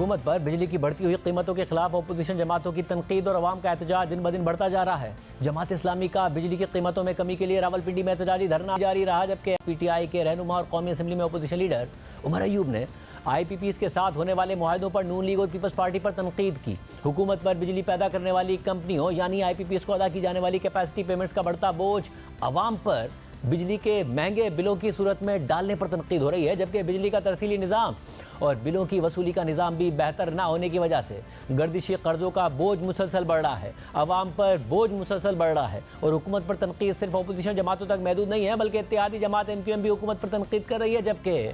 हुकूमत पर बिजली की बढ़ती हुई कीमतों के खिलाफ अपोजिशन जमातों की तनकीद और अवाम का एहतजाज दिन ब दिन बढ़ता जा रहा है। जमात इस्लामी का बिजली की कीमतों में कमी के लिए रावलपिंडी में एहतजाजी धरना जारी रहा, जबकि PTI के रहनुमा और कौमी असम्बली में अपोजिशन लीडर उमर अयूब ने IPPs के साथ होने वाले मुआहदों पर नून लीग और पीपल्स पार्टी पर तनकीद की। हुकूमत पर बिजली पैदा करने वाली कंपनियों यानी IPPs को अदा की जाने वाली कैपेसिटी पेमेंट्स का बढ़ता बोझ अवाम पर बिजली के महंगे बिलों की सूरत में डालने पर तनकीद हो रही है, जबकि बिजली का तरसीली निज़ाम और बिलों की वसूली का निज़ाम भी बेहतर ना होने की वजह से गर्दिशी कर्जों का बोझ मुसलसल बढ़ रहा है, अवाम पर बोझ मुसलसल बढ़ रहा है। और हुकूमत पर तनकीद सिर्फ अपोजिशन जमातों तक महदूद नहीं है, बल्कि इत्तेहादी जमात MQM भी हुकूमत पर तनकीद कर रही है, जबकि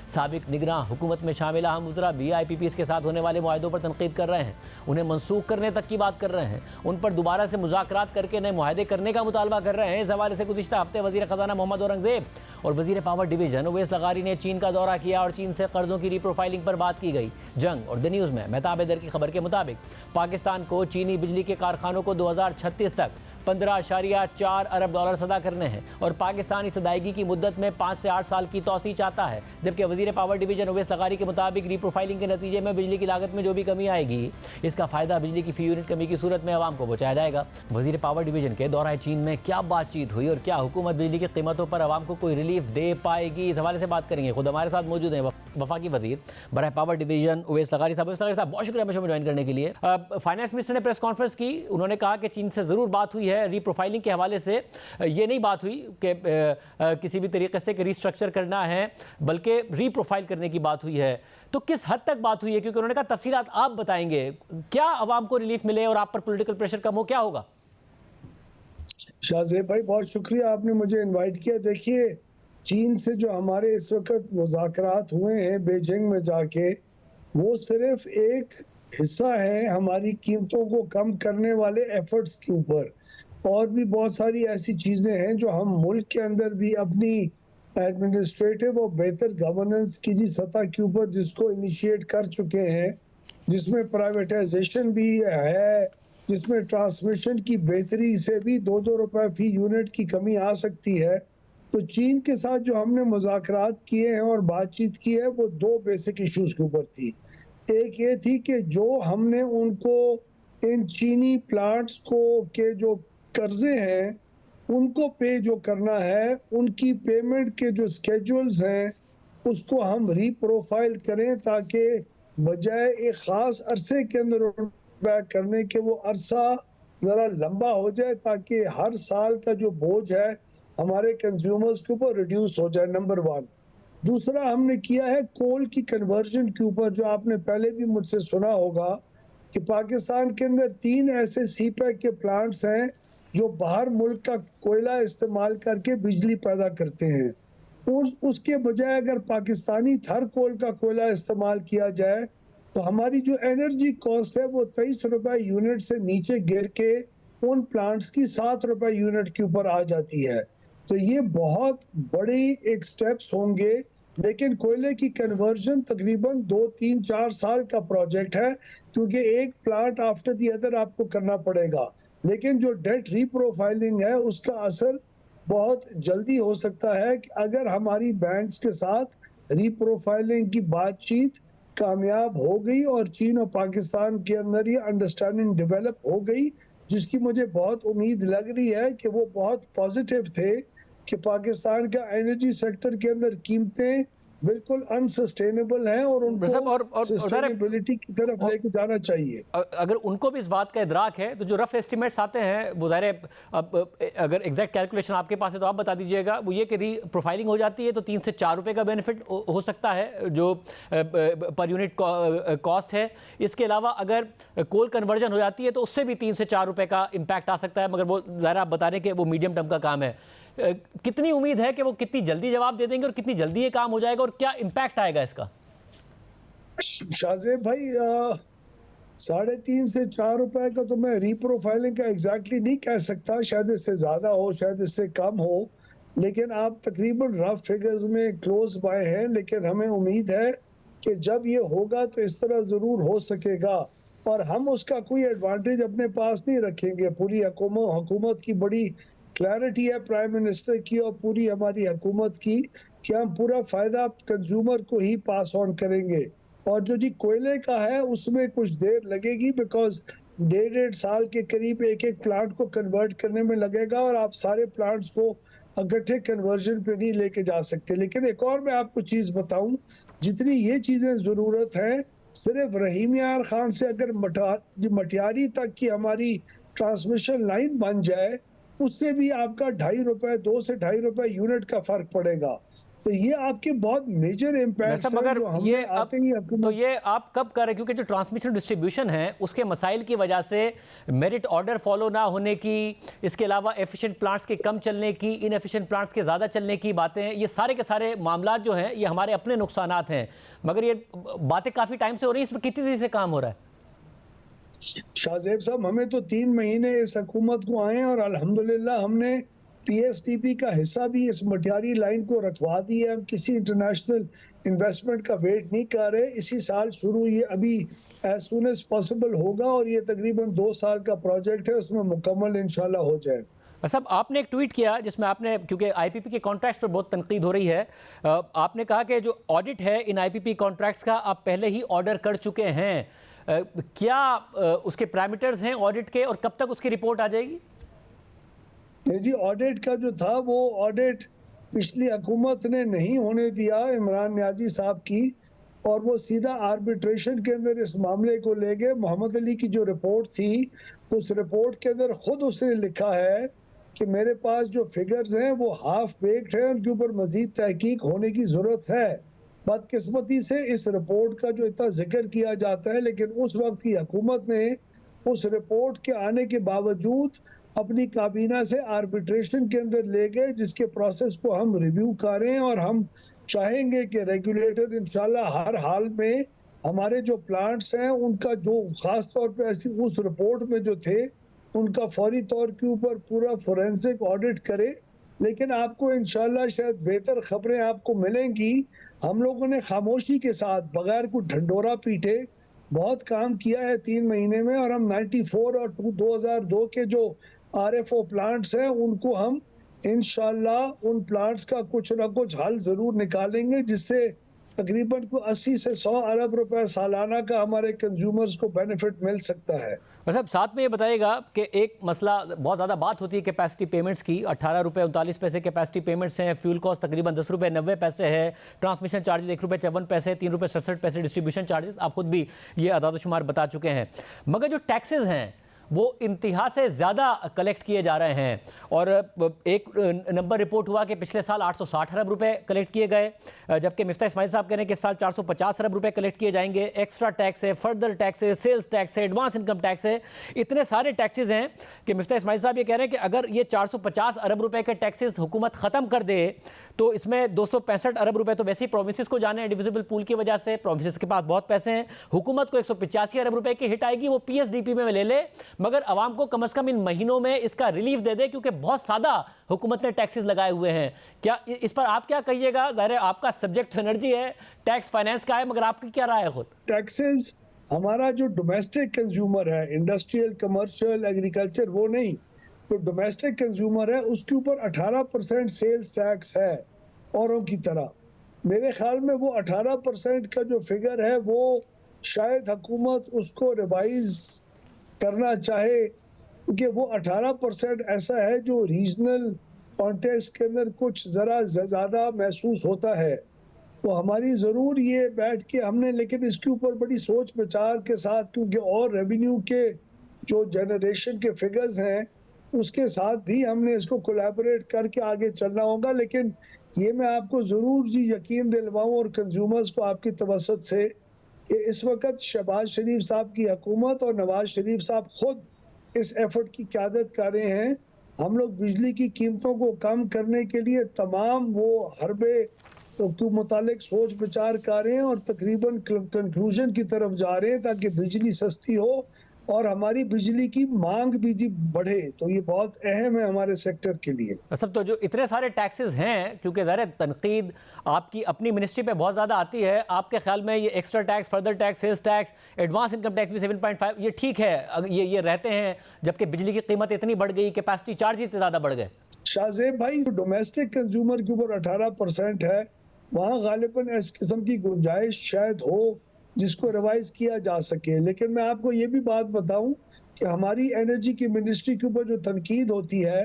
साबिक निगरान हुकूमत में शामिल अहम वज़रा भी IPPs के साथ होने वाले मुआहदों पर तनकीद कर रहे हैं, उन्हें मनसूख करने तक की बात कर रहे हैं, उन पर दोबारा से मुज़ाकरात करके नए मुआहदे करने का मुतालबा कर रहे हैं। इस हवाले से गुज़िश्ता हफ्ते वज़ीर ख़ज़ाना मोहम्मद औरंगज़ेब और वज़ीर पावर डिवीज़न उवैस लगारी ने चीन का दौरा किया और चीन से कर्ज़ों की रीप्रोफाइलिंग पर बात की गई। जंग और द न्यूज़ में मेहताब हैदर की खबर के मुताबिक पाकिस्तान को चीनी बिजली के कारखानों को 2036 तक 15.4 अरब डॉलर अदा करने हैं और पाकिस्तान इस अदायगी की मुद्दत में 5 से 8 साल की तौसी चाहता है, जबकि वज़ीर पावर डिवीज़न उवैस लगारी के मुताबिक रीप्रोफाइलिंग के नतीजे में बिजली की लागत में जो भी कमी आएगी, इसका फ़ायदा बिजली की फ़ी यूनिट कमी की सूरत में आवाम को पहुँचाया जाएगा। वज़ीर पावर डिवीज़न के दौरा चीन में क्या बातचीत हुई और क्या हुकूमत बिजली की कीमतों पर आवाम को कोई रिलीफ दे पाएगी, इस हवाले से बात करेंगे। खुद हमारे साथ मौजूद हैं वफाकी वज़ीर बराह पावर डिवीज़न उवैस लगारी साहब। उवैस लगारी साहब, बहुत शुक्रिया हमें ज्वाइन करने के लिए। फाइनेंस मिनिस्टर ने प्रेस कॉन्फ्रेंस की, उन्होंने कहा कि चीन से ज़रूर बात हुई है, रीप्रोफाइलिंग के हवाले से ये नहीं बात हुई कि किसी भी तरीके से रीस्ट्रक्चर करना है, बल्कि रीप्रोफाइल करने की बात हुई है। तो किस हद तक बात हुई है, क्योंकि उन्होंने कहा तफसीलात आप बताएंगे, क्या आवाम को रिलीफ मिले और आप पर पॉलिटिकल प्रेशर कम हो, क्या होगा? शाहजेब भाई, बहुत शुक्रिया आपने मुझे इनवाइट किया। देखिए, चीन से जो हमारे इस वक्त मुज़ाकरात हुए हैं बीजिंग में जाके, वो सिर्फ एक हिस्सा है हमारी कीमतों को कम करने वाले एफर्ट्स के ऊपर। और भी बहुत सारी ऐसी चीज़ें हैं जो हम मुल्क के अंदर भी अपनी एडमिनिस्ट्रेटिव और बेहतर गवर्नेंस की जी सतह के ऊपर जिसको इनिशिएट कर चुके हैं, जिसमें प्राइवेटाइजेशन भी है, जिसमें ट्रांसमिशन की बेहतरी से भी 2-2 रुपए फी यूनिट की कमी आ सकती है। तो चीन के साथ जो हमने मुज़ाकरात किए हैं और बातचीत की है, वो 2 बेसिक इश्यूज के ऊपर थी। एक ये थी कि जो हमने उनको इन चीनी प्लांट्स को के जो कर्जे हैं उनको पे जो करना है, उनकी पेमेंट के जो स्केड्यूल्स हैं उसको हम रीप्रोफाइल करें, ताकि बजाय एक ख़ास अरसे के अंदर बैक करने के वो अरसा ज़रा लंबा हो जाए, ताकि हर साल का जो बोझ है हमारे कंज्यूमर्स के ऊपर रिड्यूस हो जाए, नंबर 1। दूसरा हमने किया है कोल की कन्वर्जन के ऊपर, जो आपने पहले भी मुझसे सुना होगा कि पाकिस्तान के अंदर 3 ऐसे CPEC के प्लांट्स हैं जो बाहर मुल्क का कोयला इस्तेमाल करके बिजली पैदा करते हैं। और उसके बजाय अगर पाकिस्तानी थर कोल का कोयला इस्तेमाल किया जाए तो हमारी जो एनर्जी कॉस्ट है वो 23 रुपए यूनिट से नीचे गिर के उन प्लांट्स की 7 रुपए यूनिट के ऊपर आ जाती है। तो ये बहुत बड़ी एक स्टेप्स होंगे, लेकिन कोयले की कन्वर्जन तकरीबन 2-3-4 साल का प्रोजेक्ट है, क्योंकि एक प्लांट आफ्टर दी अदर आपको करना पड़ेगा। लेकिन जो डेट रीप्रोफाइलिंग है उसका असर बहुत जल्दी हो सकता है कि अगर हमारी बैंक्स के साथ रीप्रोफाइलिंग की बातचीत कामयाब हो गई और चीन और पाकिस्तान के अंदर ये अंडरस्टैंडिंग डेवलप हो गई, जिसकी मुझे बहुत उम्मीद लग रही है कि वो बहुत पॉजिटिव थे कि पाकिस्तान का एनर्जी सेक्टर के अंदर कीमतें बिल्कुल अनसस्टेनेबल हैं और उनको सस्टेनेबिलिटी की तरफ लेके जाना चाहिए। अगर उनको भी इस बात का इदराक है तो जो रफ एस्टिमेट्स आते हैं वो ज़ाहिर है, अब अगर एग्जैक्ट कैलकुलेशन आपके पास है तो आप बता दीजिएगा, वो ये कि प्रोफाइलिंग हो जाती है तो 3 से 4 रुपए का बेनिफिट हो सकता है जो पर यूनिट कॉस्ट है। इसके अलावा अगर कोल कन्वर्जन हो जाती है तो उससे भी 3 से 4 रुपए का इम्पैक्ट आ सकता है, मगर वो ज़ाहिर आप बता रहे हैं कि वो मीडियम टर्म का काम है। कितनी उम्मीद है कि वो कितनी जल्दी जवाब दे देंगे और कितनी जल्दी ये काम हो जाएगा और क्या इम्पैक्ट आएगा इसका? शाहजेब भाई, 3.5 से 4 रुपए का तो मैं रीप्रोफाइलिंग का एग्जैक्टली नहीं कह सकता, शायद इससे ज्यादा हो, शायद इससे कम हो, लेकिन आप तकरीबन रफ फिगर्स में क्लोज बाय हैं। लेकिन हमें उम्मीद है कि जब ये होगा तो इस तरह जरूर हो सकेगा, और हम उसका कोई एडवांटेज अपने पास नहीं रखेंगे। पूरी हुकूमत की बड़ी क्लैरिटी है प्राइम मिनिस्टर की और पूरी हमारी हुकूमत की कि हम पूरा फायदा कंज्यूमर को ही पास ऑन करेंगे। और जो जी कोयले का है उसमें कुछ देर लगेगी, बिकॉज 1.5 साल के करीब एक एक प्लांट को कन्वर्ट करने में लगेगा और आप सारे प्लांट्स को इकट्ठे कन्वर्जन पे नहीं लेके जा सकते। लेकिन एक और मैं आपको चीज बताऊं, जितनी ये चीजें जरूरत है, सिर्फ रहीम यार खान से अगर मटियारी तक की हमारी ट्रांसमिशन लाइन बन जाए, उससे भी आपका 2.5 रुपए 2 से 2.5 रुपए यूनिट का फर्क पड़ेगा। तो ये आपके बहुत मेजर इम्पैक्ट वैसे मगर जो ये हमने आते ही तो ये आप कब कर रहे हैं, क्योंकि जो ट्रांसमिशन डिस्ट्रीब्यूशन है उसके मसाइल की वजह से मेरिट ऑर्डर फॉलो ना होने की, इसके अलावा एफिशिएंट प्लांट्स के कम चलने की, इनएफिशिएंट प्लांट्स के ज़्यादा चलने की बातें, ये सारे के सारे मामला जो हैं ये हमारे अपने नुकसानात हैं, मगर ये बातें काफ़ी टाइम से हो रही हैं, इसमें कितनी तेज़ी से काम हो रहा है? शाहजेब साहब, हमें तो 3 महीने इस हुकूमत को आए और अल्हम्दुलिल्लाह हमने पीएसटीपी का हिस्सा भी इस मटियारी लाइन को रखवा दी है। हम किसी इंटरनेशनल इन्वेस्टमेंट का वेट नहीं कर रहे। इसी साल शुरू ये अभी एज सून एज पॉसिबल होगा और ये तकरीबन 2 साल का प्रोजेक्ट है, उसमें मुकम्मल इंशाल्लाह हो जाए। साहब, आपने एक ट्वीट किया जिसमें आपने, क्योंकि आईपीपी के कॉन्ट्रैक्ट्स पर बहुत तनकीद हो रही है, आपने कहा कि जो ऑडिट है इन आईपीपी कॉन्ट्रैक्ट्स का आप पहले ही ऑर्डर कर चुके हैं। क्या उसके पैरामीटर्स हैं ऑडिट के और कब तक उसकी रिपोर्ट आ जाएगी? नहीं जी, ऑडिट का जो था वो ऑडिट पिछली हुकूमत ने नहीं होने दिया इमरान नियाजी साहब की, और वो सीधा आर्बिट्रेशन के अंदर इस मामले को ले गए। मोहम्मद अली की जो रिपोर्ट थी, उस रिपोर्ट के अंदर खुद उसने लिखा है कि मेरे पास जो फिगर्स हैं वो हाफ बेक्ड है, उनके ऊपर मजीद तहकीक होने की जरूरत है। बदकिस्मती से इस रिपोर्ट का जो इतना जिक्र किया जाता है, लेकिन उस वक्त की हुकूमत ने उस रिपोर्ट के आने के बावजूद अपनी काबीना से आर्बिट्रेशन के अंदर ले गए, जिसके प्रोसेस को हम रिव्यू कर रहे हैं और हम चाहेंगे कि रेगुलेटर इंशाल्लाह हर हाल में हमारे जो प्लांट्स हैं उनका जो खास तौर पे ऐसी उस रिपोर्ट में जो थे उनका फौरी तौर के ऊपर पूरा फोरेंसिक ऑडिट करे। लेकिन आपको इंशाल्लाह शायद बेहतर खबरें आपको मिलेंगी। हम लोगों ने खामोशी के साथ बगैर कुछ ढंडोरा पीटे बहुत काम किया है 3 महीने में, और हम 94 और 2002 के जो आरएफओ प्लांट्स हैं उनको हम इंशाल्लाह उन प्लांट्स का कुछ ना कुछ हल जरूर निकालेंगे, जिससे तकरीबन को 80 से 100 अरब रुपए सालाना का हमारे कंज्यूमर्स को बेनिफिट मिल सकता है। और साहब, साथ में ये बताइएगा कि एक मसला बहुत ज़्यादा बात होती है कैपेसिटी पेमेंट्स की। 18 रुपये 39 कैपेसिटी पेमेंट्स हैं, फ्यूल कॉस्ट तकरीबन 10 रुपये 90 पैसे है, ट्रांसमिशन चार्जेस 1 रुपये 54 पैसे, 3 रुपये 67 पैसे डिस्ट्रीब्यूशन चार्जेस, आप खुद भी ये अदाद शुमार बता चुके हैं। मगर जो टैक्सेस हैं वो इंतहा से ज़्यादा कलेक्ट किए जा रहे हैं, और एक नंबर रिपोर्ट हुआ कि पिछले साल 860 अरब रुपए कलेक्ट किए गए, जबकि मिफ्ता इस्माइल साहब कह रहे हैं कि इस साल 450 अरब रुपए कलेक्ट किए जाएंगे। एक्स्ट्रा टैक्स है, फर्दर टैक्स है, सेल्स टैक्स है, एडवांस इनकम टैक्स है, इतने सारे टैक्सेस हैं कि मिफ्ता इस्माइल साहब ये कह रहे हैं कि अगर ये 450 अरब रुपए के टैक्सेस हुकूमत ख़त्म कर दे तो इसमें 265 अरब रुपए तो वैसे ही प्रोविंसेस को जाने हैं डिविजिबल पूल की वजह से, प्रोविंसेस के पास बहुत पैसे हैं, हुकूमत को 185 अरब रुपए की हिट आएगी, वो पीएसडीपी में ले ले, मगर आवाम को कम से कम इन महीनों में इसका रिलीफ दे दे, क्योंकि बहुत सादा हुकूमत ने टैक्सेस लगाए हुए हैं। क्या इस पर आप क्या कहिएगा? ज़ाहिर है आपका सब्जेक्ट एनर्जी है, टैक्स फाइनेंस का है, मगर आपकी क्या राय है खुद? टैक्सेस हमारा जो डोमेस्टिक कंज्यूमर है, इंडस्ट्रियल, कमर्शियल, एग्रीकल्चर, वो नहीं, तो डोमेस्टिक कंज्यूमर है उसके ऊपर 18% सेल्स टैक्स है औरों की तरह। मेरे ख्याल में वो 18% का जो फिगर है वो शायद हुकूमत उसको रिवाइज करना चाहे, क्योंकि वो 18% ऐसा है जो रीजनल कॉन्टेक्स्ट के अंदर कुछ ज़रा ज़्यादा महसूस होता है। तो हमारी ज़रूर ये बैठ के हमने, लेकिन इसके ऊपर बड़ी सोच विचार के साथ, क्योंकि और रेवेन्यू के जो जनरेशन के फिगर्स हैं उसके साथ भी हमने इसको कोलैबोरेट करके आगे चलना होगा। लेकिन ये मैं आपको ज़रूर जी यकीन दिलवाऊँ और कंज्यूमर्स को आपकी तवसत से कि इस वक्त शहबाज शरीफ साहब की हुकूमत और नवाज शरीफ साहब खुद इस एफर्ट की क़यादत कर रहे हैं। हम लोग बिजली की कीमतों को कम करने के लिए तमाम वो हरबे के मुतालिक सोच विचार कर रहे हैं और तकरीबन कंक्लूजन की तरफ जा रहे हैं, ताकि बिजली सस्ती हो और हमारी बिजली की मांग भी जी बढ़े। तो ये बहुत अहम है हमारे सेक्टर के लिए। सब तो जो इतने सारे टैक्सेस हैं, क्योंकि ज़रा तनकीद आपकी अपनी मिनिस्ट्री पे बहुत ज़्यादा आती है, आपके ख्याल में ये extra tax, further tax, sales tax, advance income tax भी 7.5 ये ठीक है, ये रहते हैं, जबकि बिजली की कीमत इतनी बढ़ गई, कैपेसिटी चार्ज इतने ज़्यादा बढ़ गए? शाहजेब भाई, डोमेस्टिक कंज्यूमर के ऊपर 18% है, वहाँ गालिबन इस किस्म की गुंजाइश शायद हो जिसको रिवाइज किया जा सके। लेकिन मैं आपको ये भी बात बताऊं कि हमारी एनर्जी की मिनिस्ट्री के ऊपर जो तनकीद होती है,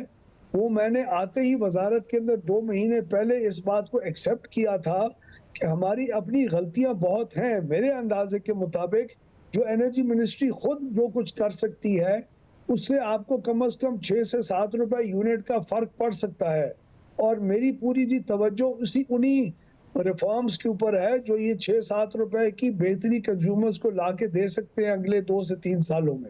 वो मैंने आते ही वजारत के अंदर 2 महीने पहले इस बात को एक्सेप्ट किया था कि हमारी अपनी गलतियां बहुत हैं। मेरे अंदाजे के मुताबिक जो एनर्जी मिनिस्ट्री खुद जो कुछ कर सकती है, उससे आपको कम से कम 6 से 7 रुपए यूनिट का फर्क पड़ सकता है। और मेरी पूरी जी तवज्जो उन्हीं रिफॉर्म्स के ऊपर है जो ये 6-7 रुपए की बेहतरी कंज्यूमर्स को ला के दे सकते हैं अगले 2 से 3 सालों में।